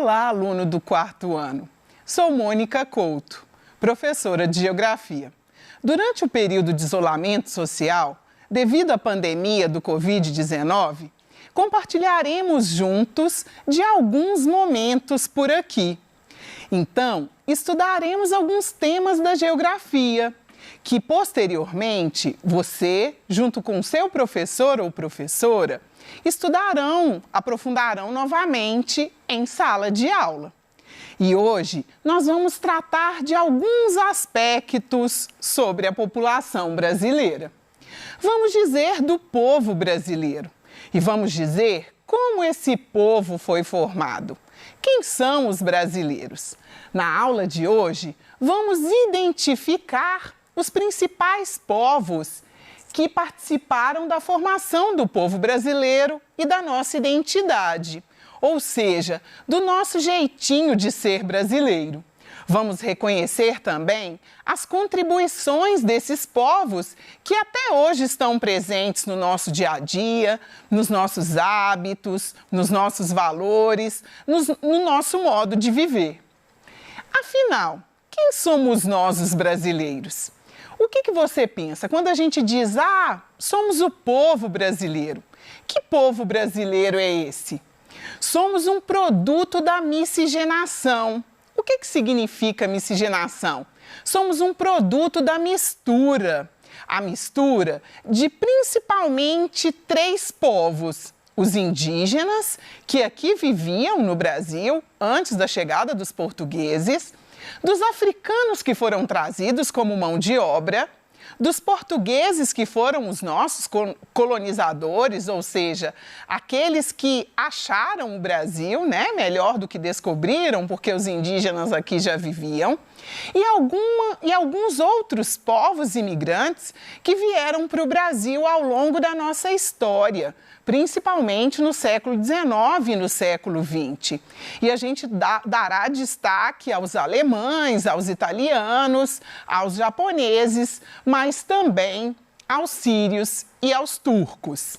Olá, aluno do 4º ano. Sou Mônica Couto, professora de Geografia. Durante o período de isolamento social, devido à pandemia do Covid-19, compartilharemos juntos de alguns momentos por aqui. Então, estudaremos alguns temas da geografia, que posteriormente você, junto com seu professor ou professora, aprofundarão novamente em sala de aula. E hoje nós vamos tratar de alguns aspectos sobre a população brasileira. Vamos dizer do povo brasileiro e vamos dizer como esse povo foi formado. Quem são os brasileiros? Na aula de hoje, vamos identificar os principais povos que participaram da formação do povo brasileiro e da nossa identidade, ou seja, do nosso jeitinho de ser brasileiro. Vamos reconhecer também as contribuições desses povos que até hoje estão presentes no nosso dia a dia, nos nossos hábitos, nos nossos valores, no nosso modo de viver. Afinal, quem somos nós, os brasileiros? O que você pensa quando a gente diz, somos o povo brasileiro? Que povo brasileiro é esse? Somos um produto da miscigenação. O que significa miscigenação? Somos um produto da mistura. A mistura de principalmente 3 povos. Os indígenas, que aqui viviam no Brasil antes da chegada dos portugueses, dos africanos que foram trazidos como mão de obra, dos portugueses que foram os nossos colonizadores, ou seja, aqueles que acharam o Brasil, melhor do que descobriram, porque os indígenas aqui já viviam, e alguns outros povos imigrantes que vieram para o Brasil ao longo da nossa história, principalmente no século XIX e no século XX. E a gente dará destaque aos alemães, aos italianos, aos japoneses, mas também aos sírios e aos turcos.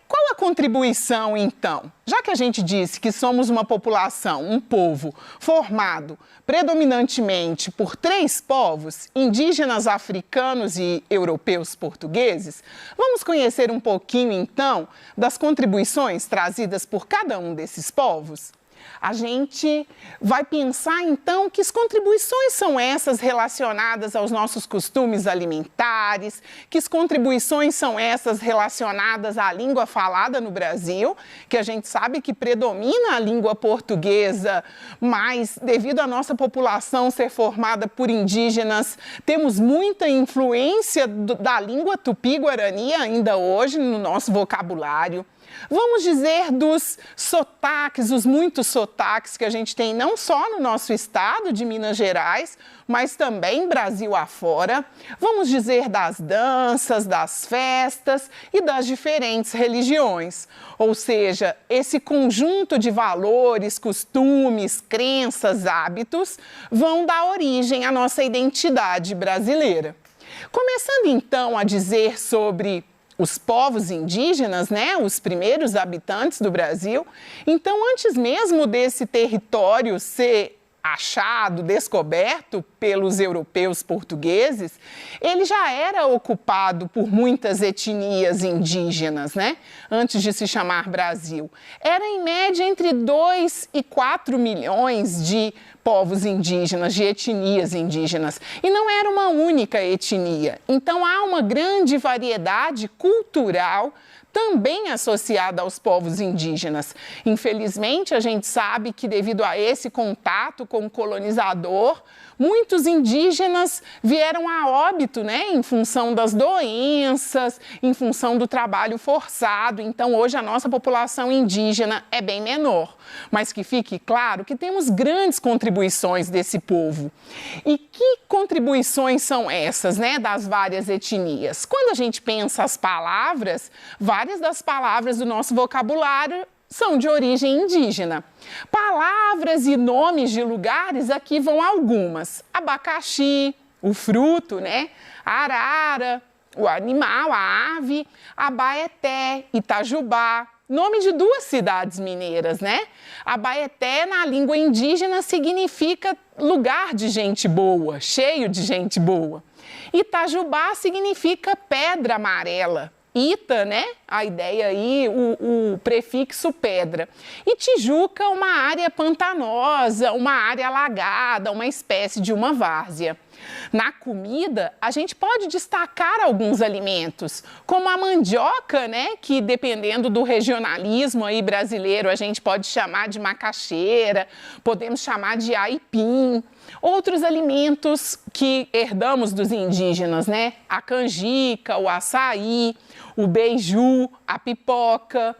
Qual a contribuição, então? Já que a gente disse que somos uma população, um povo, formado predominantemente por 3 povos, indígenas, africanos e europeus portugueses, vamos conhecer um pouquinho, então, das contribuições trazidas por cada um desses povos? A gente vai pensar, então, que contribuições são essas relacionadas aos nossos costumes alimentares, que contribuições são essas relacionadas à língua falada no Brasil, que a gente sabe que predomina a língua portuguesa, mas devido à nossa população ser formada por indígenas, temos muita influência da língua tupi-guarani ainda hoje no nosso vocabulário. Vamos dizer dos sotaques, os muitos sotaques que a gente tem não só no nosso estado de Minas Gerais, mas também Brasil afora. Vamos dizer das danças, das festas e das diferentes religiões. Ou seja, esse conjunto de valores, costumes, crenças, hábitos vão dar origem à nossa identidade brasileira. Começando então a dizer sobre os povos indígenas, os primeiros habitantes do Brasil. Então, antes mesmo desse território ser achado, descoberto pelos europeus portugueses, ele já era ocupado por muitas etnias indígenas, antes de se chamar Brasil. Era, em média, entre 2 e 4 milhões de povos indígenas, de etnias indígenas. E não era uma única etnia. Então, há uma grande variedade cultural também associada aos povos indígenas. Infelizmente, a gente sabe que devido a esse contato com o colonizador, muitos indígenas vieram a óbito, em função das doenças, em função do trabalho forçado. Então, hoje a nossa população indígena é bem menor. Mas que fique claro que temos grandes contribuições desse povo. E que contribuições são essas, das várias etnias? Quando a gente pensa as palavras, várias das palavras do nosso vocabulário são de origem indígena. Palavras e nomes de lugares, aqui vão algumas. Abacaxi, o fruto, a arara, o animal, a ave, Abaeté, Itajubá, nome de duas cidades mineiras, né? Abaeté, na língua indígena, significa lugar de gente boa, cheio de gente boa. Itajubá significa pedra amarela. Ita, né? A ideia aí, o prefixo pedra. E Tijuca, uma área pantanosa, uma área alagada, uma espécie de uma várzea. Na comida, a gente pode destacar alguns alimentos, como a mandioca, né, que dependendo do regionalismo aí brasileiro, a gente pode chamar de macaxeira, podemos chamar de aipim. Outros alimentos que herdamos dos indígenas, né, a canjica, o açaí, o beiju, a pipoca.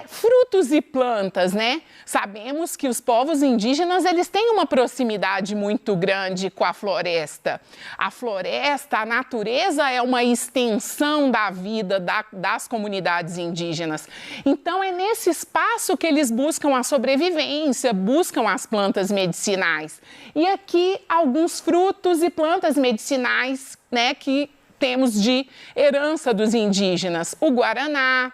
Frutos e plantas, né? Sabemos que os povos indígenas, eles têm uma proximidade muito grande com a floresta. A floresta, a natureza é uma extensão da vida das comunidades indígenas. Então, é nesse espaço que eles buscam a sobrevivência, buscam as plantas medicinais. E aqui, alguns frutos e plantas medicinais, né, que temos de herança dos indígenas. O guaraná,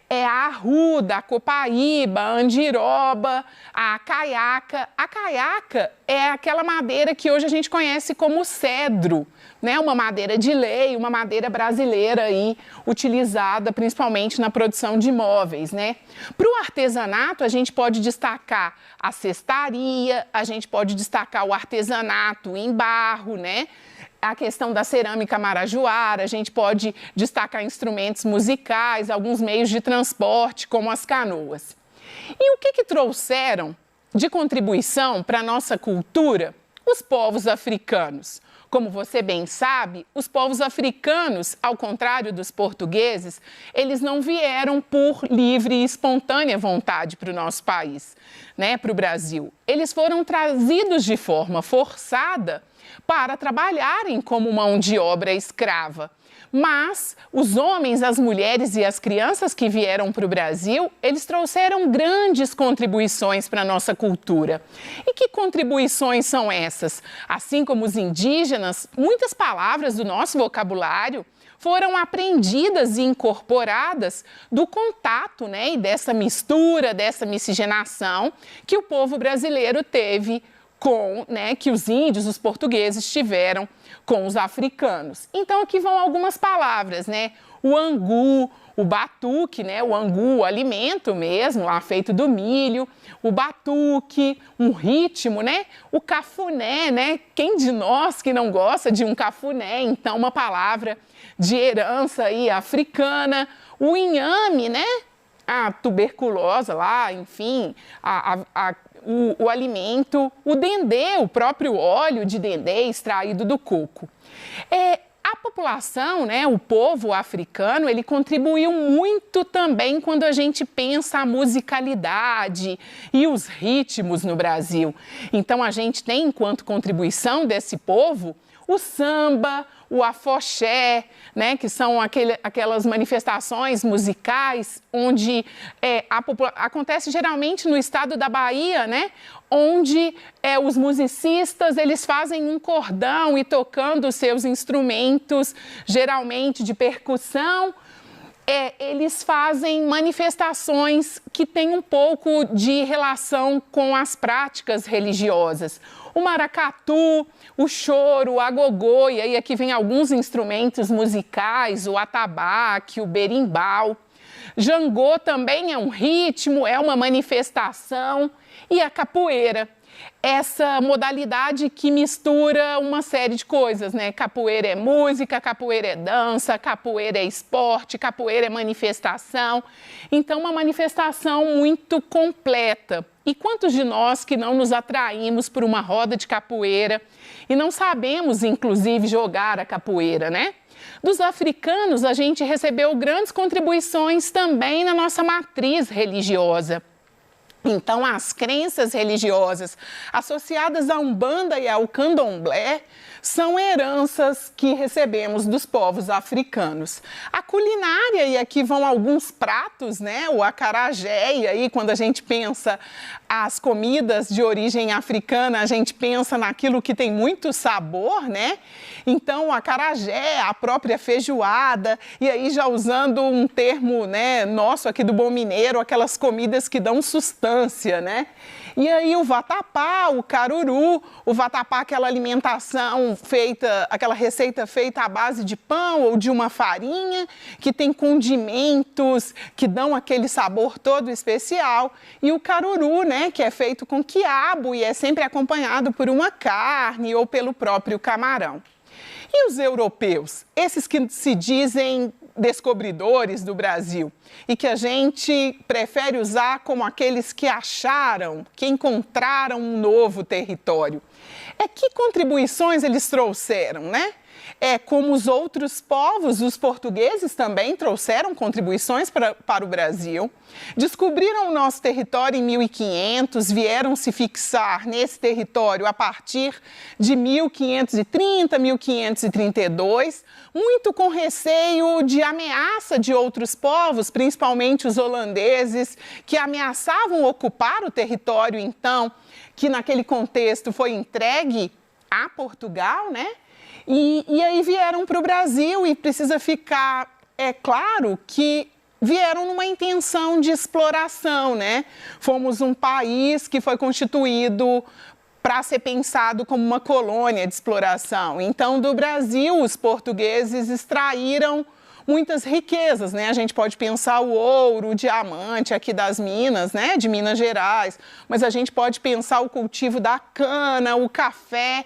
a arruda, a copaíba, a andiroba, a caiaca. A caiaca é aquela madeira que hoje a gente conhece como cedro, né? Uma madeira de lei, uma madeira brasileira aí, utilizada principalmente na produção de móveis, né? Para o artesanato, a gente pode destacar a cestaria, a gente pode destacar o artesanato em barro, né? A questão da cerâmica marajoara, a gente pode destacar instrumentos musicais, alguns meios de transporte, como as canoas. E o que trouxeram de contribuição para a nossa cultura? Os povos africanos. Como você bem sabe, os povos africanos, ao contrário dos portugueses, eles não vieram por livre e espontânea vontade para o nosso país, né, para o Brasil. Eles foram trazidos de forma forçada para trabalharem como mão de obra escrava. Mas os homens, as mulheres e as crianças que vieram para o Brasil, eles trouxeram grandes contribuições para a nossa cultura. E que contribuições são essas? Assim como os indígenas, muitas palavras do nosso vocabulário foram aprendidas e incorporadas do contato, né, e dessa mistura, dessa miscigenação que o povo brasileiro teve que os índios, os portugueses tiveram com os africanos. Então, aqui vão algumas palavras, né? O angu, o batuque, né? O angu, o alimento mesmo, lá feito do milho, o batuque, um ritmo, né? O cafuné, né? Quem de nós que não gosta de um cafuné? Então, uma palavra de herança aí africana. O inhame, né? A tuberculosa lá, enfim, o alimento, o dendê, o próprio óleo de dendê extraído do coco. A população, né, o povo africano, ele contribuiu muito também quando a gente pensa a musicalidade e os ritmos no Brasil. Então, a gente tem, enquanto contribuição desse povo, o samba, o afoxé, né, que são aquelas manifestações musicais onde acontece geralmente no estado da Bahia, né, onde os musicistas eles fazem um cordão e tocando seus instrumentos, geralmente de percussão, eles fazem manifestações que têm um pouco de relação com as práticas religiosas. O maracatu, o choro, o agogô, e aí aqui vem alguns instrumentos musicais, o atabaque, o berimbau. Jangô também é um ritmo, é uma manifestação. E a capoeira, essa modalidade que mistura uma série de coisas, né? Capoeira é música, capoeira é dança, capoeira é esporte, capoeira é manifestação. Então, uma manifestação muito completa. E quantos de nós que não nos atraímos por uma roda de capoeira e não sabemos, inclusive, jogar a capoeira, né? Dos africanos, a gente recebeu grandes contribuições também na nossa matriz religiosa. Então, as crenças religiosas associadas à Umbanda e ao Candomblé são heranças que recebemos dos povos africanos. A culinária, e aqui vão alguns pratos, né? O acarajé, e aí quando a gente pensa as comidas de origem africana, a gente pensa naquilo que tem muito sabor, né? Então, o acarajé, a própria feijoada, e aí já usando um termo, né, nosso aqui do bom mineiro, aquelas comidas que dão sustância, né? E aí o vatapá, o caruru, o vatapá, aquela alimentação feita, aquela receita feita à base de pão ou de uma farinha, que tem condimentos que dão aquele sabor todo especial. E o caruru, né, que é feito com quiabo e é sempre acompanhado por uma carne ou pelo próprio camarão. E os europeus, esses que se dizem descobridores do Brasil e que a gente prefere usar como aqueles que acharam, que encontraram um novo território. Que contribuições eles trouxeram, né? Como os outros povos, os portugueses também trouxeram contribuições para o Brasil, descobriram o nosso território em 1500, vieram se fixar nesse território a partir de 1530, 1532, muito com receio de ameaça de outros povos, principalmente os holandeses, que ameaçavam ocupar o território, então, que naquele contexto foi entregue a Portugal, né? E aí vieram para o Brasil e precisa ficar, claro, que vieram numa intenção de exploração, né? Fomos um país que foi constituído para ser pensado como uma colônia de exploração. Então, do Brasil, os portugueses extraíram muitas riquezas, né? A gente pode pensar o ouro, o diamante aqui das Minas, né? De Minas Gerais, mas a gente pode pensar o cultivo da cana, o café,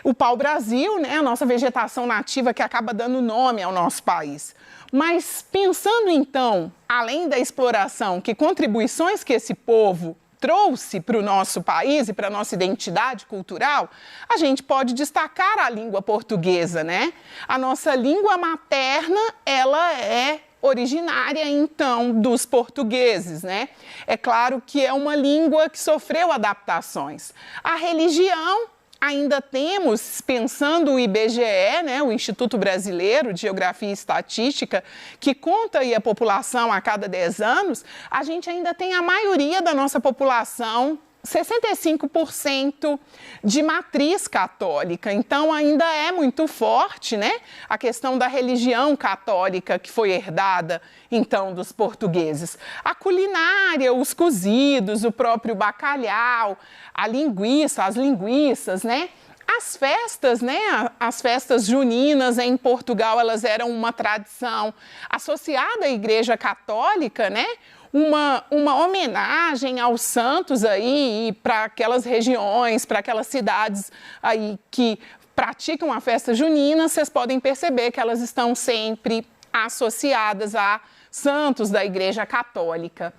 o pau-brasil, né? A nossa vegetação nativa que acaba dando nome ao nosso país. Mas pensando então, além da exploração, que contribuições que esse povo trouxe para o nosso país e para a nossa identidade cultural, a gente pode destacar a língua portuguesa, né? A nossa língua materna, ela é originária, então, dos portugueses, né? É claro que é uma língua que sofreu adaptações. A religião, ainda temos, pensando o IBGE, né, o Instituto Brasileiro de Geografia e Estatística, que conta aí a população a cada 10 anos, a gente ainda tem a maioria da nossa população, 65% de matriz católica. Então, ainda é muito forte, né, a questão da religião católica que foi herdada, então, dos portugueses. A culinária, os cozidos, o próprio bacalhau, a linguiça, as linguiças, né? As festas, né? As festas juninas em Portugal, elas eram uma tradição associada à Igreja Católica, né? Uma homenagem aos santos aí para aquelas regiões, para aquelas cidades aí que praticam a festa junina, vocês podem perceber que elas estão sempre associadas a santos da Igreja Católica.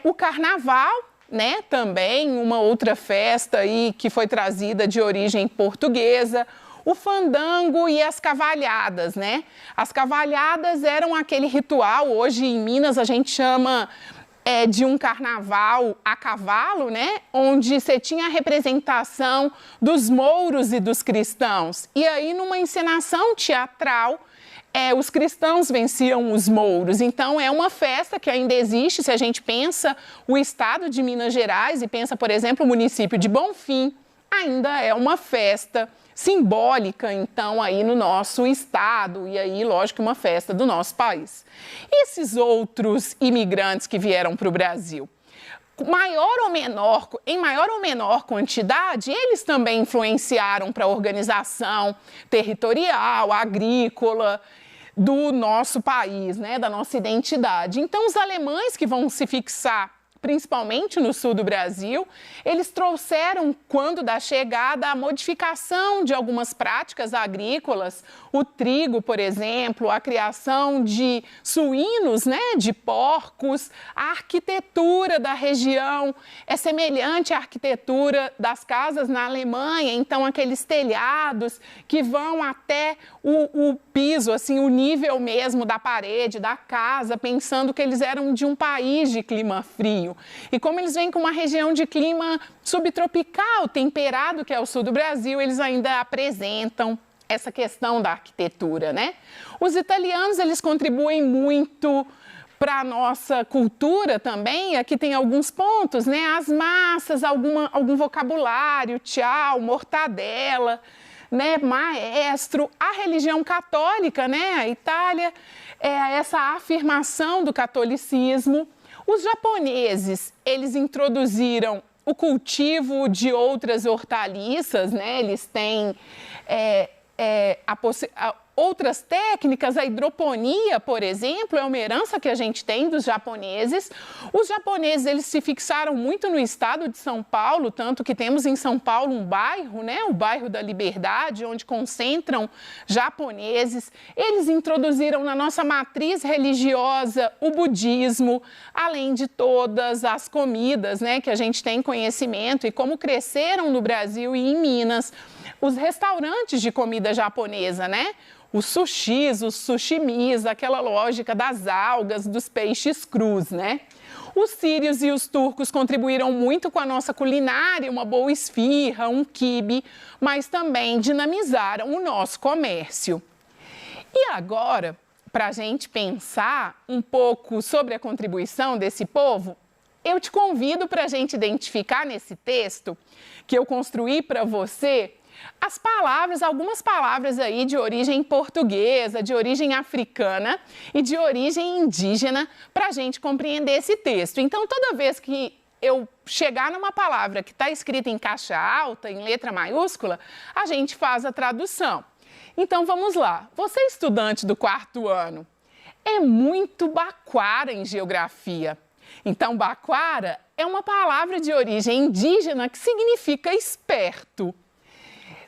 O Carnaval, né, também uma outra festa aí que foi trazida de origem portuguesa. O fandango e as cavalhadas, né? As cavalhadas eram aquele ritual, hoje em Minas a gente chama de um carnaval a cavalo, né? Onde você tinha a representação dos mouros e dos cristãos. E aí, numa encenação teatral, os cristãos venciam os mouros. Então, é uma festa que ainda existe. Se a gente pensa o estado de Minas Gerais e pensa, por exemplo, o município de Bonfim, ainda é uma festa simbólica, então, aí no nosso estado e aí, lógico, uma festa do nosso país. E esses outros imigrantes que vieram para o Brasil? Em maior ou menor quantidade, eles também influenciaram para a organização territorial, agrícola do nosso país, né, da nossa identidade. Então, os alemães que vão se fixar principalmente no sul do Brasil, eles trouxeram, quando da chegada, a modificação de algumas práticas agrícolas, o trigo, por exemplo, a criação de suínos, né, de porcos, a arquitetura da região é semelhante à arquitetura das casas na Alemanha, então aqueles telhados que vão até o piso, assim, o nível mesmo da parede, da casa, pensando que eles eram de um país de clima frio. junho. E como eles vêm com uma região de clima subtropical, temperado, que é o sul do Brasil, eles ainda apresentam essa questão da arquitetura, né? Os italianos, eles contribuem muito para a nossa cultura também. Aqui tem alguns pontos, né? As massas, algum vocabulário, tchau, mortadela, né? Maestro, a religião católica, né? A Itália, essa afirmação do catolicismo. Os japoneses, eles introduziram o cultivo de outras hortaliças, né? Eles têm outras técnicas, a hidroponia, por exemplo, é uma herança que a gente tem dos japoneses. Os japoneses, eles se fixaram muito no estado de São Paulo, tanto que temos em São Paulo um bairro, né, o bairro da Liberdade, onde concentram japoneses. Eles introduziram na nossa matriz religiosa o budismo, além de todas as comidas, né, que a gente tem conhecimento e como cresceram no Brasil e em Minas. Os restaurantes de comida japonesa, né? Os sushis, os sushimis, aquela lógica das algas, dos peixes crus, né? Os sírios e os turcos contribuíram muito com a nossa culinária, uma boa esfirra, um quibe, mas também dinamizaram o nosso comércio. E agora, para a gente pensar um pouco sobre a contribuição desse povo, eu te convido para a gente identificar nesse texto que eu construí para você as palavras, algumas palavras aí de origem portuguesa, de origem africana e de origem indígena para a gente compreender esse texto. Então, toda vez que eu chegar numa palavra que está escrita em caixa alta, em letra maiúscula, a gente faz a tradução. Então, vamos lá. Você, estudante do 4º ano, é muito baquara em geografia. Então, baquara é uma palavra de origem indígena que significa esperto.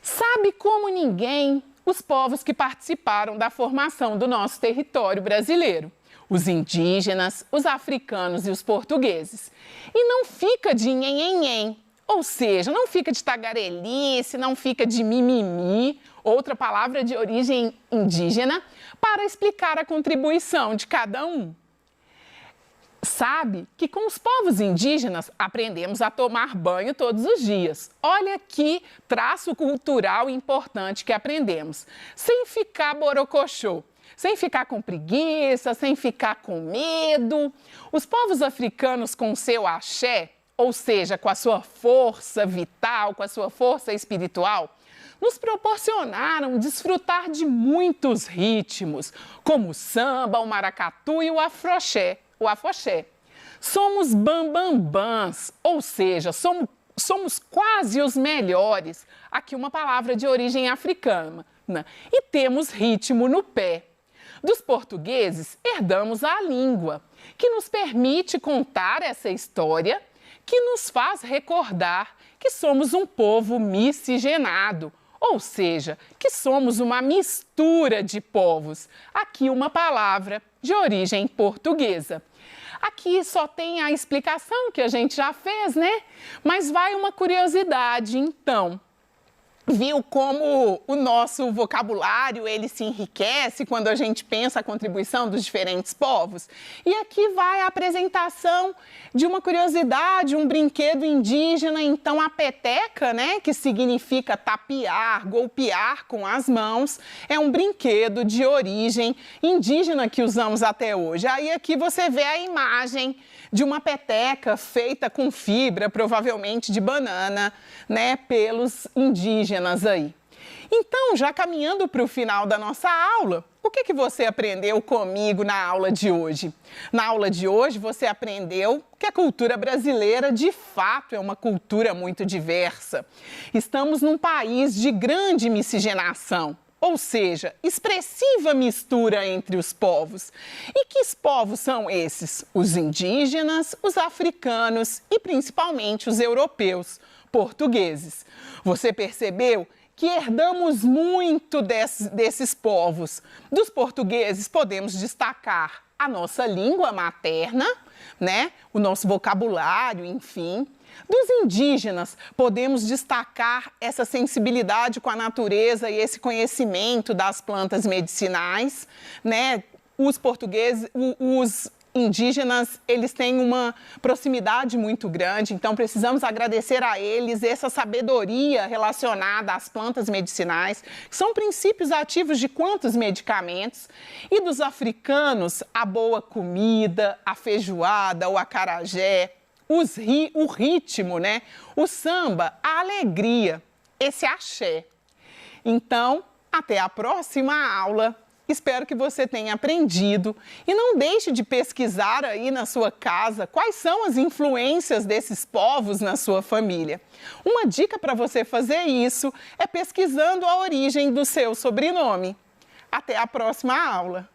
Sabe como ninguém os povos que participaram da formação do nosso território brasileiro, os indígenas, os africanos e os portugueses. E não fica de nhenhenhen, ou seja, não fica de tagarelice, não fica de mimimi, outra palavra de origem indígena, para explicar a contribuição de cada um. Sabe que com os povos indígenas aprendemos a tomar banho todos os dias. Olha que traço cultural importante que aprendemos. Sem ficar borocochô, sem ficar com preguiça, sem ficar com medo. Os povos africanos com seu axé, ou seja, com a sua força vital, com a sua força espiritual, nos proporcionaram desfrutar de muitos ritmos, como o samba, o maracatu e o afoxé. Somos bambambãs, ou seja, somos quase os melhores. Aqui uma palavra de origem africana. E temos ritmo no pé. Dos portugueses, herdamos a língua, que nos permite contar essa história, que nos faz recordar que somos um povo miscigenado, ou seja, que somos uma mistura de povos. Aqui uma palavra de origem portuguesa. Aqui só tem a explicação que a gente já fez, né? Mas vai uma curiosidade, então. Viu como o nosso vocabulário ele se enriquece quando a gente pensa a contribuição dos diferentes povos? E aqui vai a apresentação de uma curiosidade, um brinquedo indígena, então a peteca, né, que significa tapear, golpear com as mãos, é um brinquedo de origem indígena que usamos até hoje. Aí aqui você vê a imagem de uma peteca feita com fibra, provavelmente de banana, né, pelos indígenas aí. Então, já caminhando para o final da nossa aula, o que você aprendeu comigo na aula de hoje? Na aula de hoje, você aprendeu que a cultura brasileira, de fato, é uma cultura muito diversa. Estamos num país de grande miscigenação. Ou seja, expressiva mistura entre os povos. E que povos são esses? Os indígenas, os africanos e principalmente os europeus, portugueses. Você percebeu que herdamos muito desses povos? Dos portugueses podemos destacar a nossa língua materna, né? O nosso vocabulário, enfim. Dos indígenas, podemos destacar essa sensibilidade com a natureza e esse conhecimento das plantas medicinais, né? Os portugueses, os indígenas, eles têm uma proximidade muito grande, então precisamos agradecer a eles essa sabedoria relacionada às plantas medicinais, que são princípios ativos de quantos medicamentos, e dos africanos, a boa comida, a feijoada, o acarajé, o ritmo, né? O samba, a alegria, esse axé. Então, até a próxima aula. Espero que você tenha aprendido e não deixe de pesquisar aí na sua casa quais são as influências desses povos na sua família. Uma dica para você fazer isso é pesquisando a origem do seu sobrenome. Até a próxima aula!